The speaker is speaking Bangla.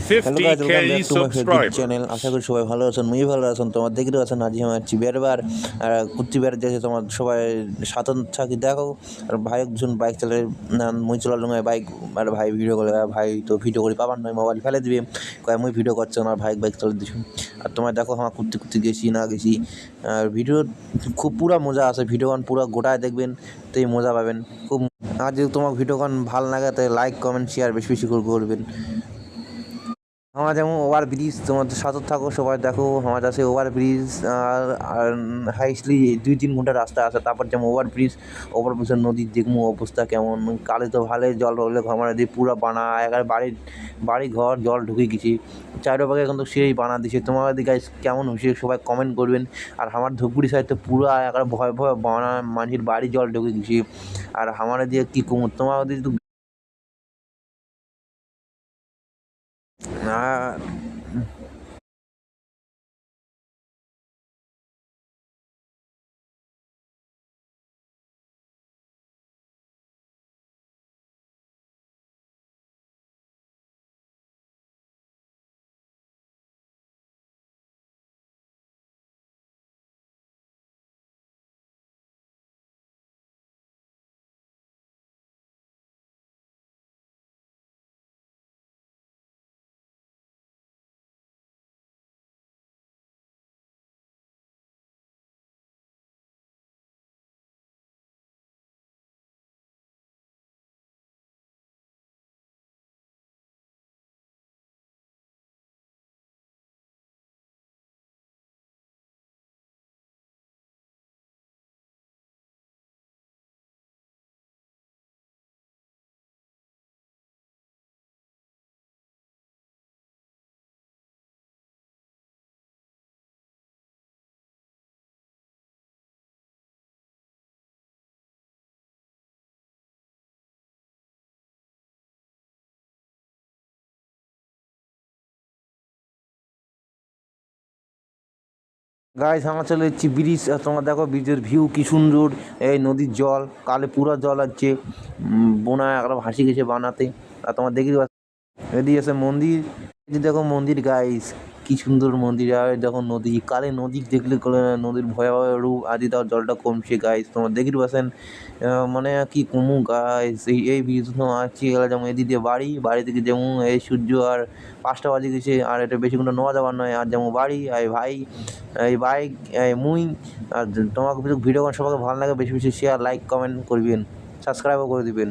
Hello guys, welcome 50K back to my Facebook subscribers. Channel. আশা করি সবাই ভালো আছেন, মুই ভালো আছেন। তোমার দেখি আছেন আজ আমার বেরবার আর কুর্তি বের যাচ্ছে তোমার সবাই সাতন থাকি দেখো। আর ভাই একজন বাইক চালায় না, মুই চালালো বাইক। আর ভাই ভিডিও করে, ভাই তো ভিডিও করে পাবার নয়, মোবাইল ফেলে দিবে কয় মুই ভিডিও করছে না, ভাই বাইক চালিয়ে দিচ্ছি। আর তোমার দেখো আমার কুর্তি গেছি না গেছি। আর ভিডিও খুব পুরা মজা আছে, ভিডিওগান পুরো গোটায় দেখবেন তো এই মজা পাবেন খুব। আর যদি তোমার ভিডিওগান ভালো লাগে তাই লাইক কমেন্ট শেয়ার বেশি বেশি করে করবেন। আমার যেমন ওভার ব্রিজ তোমার সাথে থাকো সবাই দেখো, আমার কাছে ওভার ব্রিজ আর হাইস্টলি 2-3 ঘন্টা রাস্তা আছে। তারপর যেমন ওভার ব্রিজের নদীর দেখবো অবস্থা কেমন। কালে তো ভালোই জল হলে ঘর দিয়ে পুরো বানা একেবারে বাড়ি ঘর জল ঢুকে গেছি চারোপাকে, এখন তো সেই বানা দিছে। তোমার দিকে কেমন হয়েছে সবাই কমেন্ট করবেন। আর আমার ধূপগুড়ি সাইড তো পুরো একেবারে ভয় বানা, মানুষের বাড়ি জল ঢুকে গেছি। আর আমার দিয়ে কী কমো তোমার ওদের আর গাইস আমার চলে যাচ্ছি ব্রিজ। তোমার দেখো ব্রিজের ভিউ কি সুন্দর, এই নদীর জল কালে পুরো জল আছে, বোনা একটা ভাসি গেছে বানাতে। আর তোমার দেখি এদিকে আছে মন্দির, এই দেখো মন্দির গাইস কি সুন্দর মন্দির। আর দেখো নদী, কালে নদী দেখলে নদীর ভয়াবহ রূপ আদি তার জলটা কমছে গাইস। তোমার দেখি পাচ্ছেন মানে কি কমু গাইস। এই ব্রিজ আছে যেমন এদিকে বাড়ি থেকে যেমন এই সূর্য আর 5টা বাজে গেছে, আর এটা বেশি কোনো নেওয়া যাবার নয়। আর যেমন বাড়ি এই ভাই এই বাইক এই মুই। আর তোমাকে ভিডিও সবাইকে ভালো লাগে বেশি বেশি শেয়ার লাইক কমেন্ট করবেন, সাবস্ক্রাইবও করে দিবেন।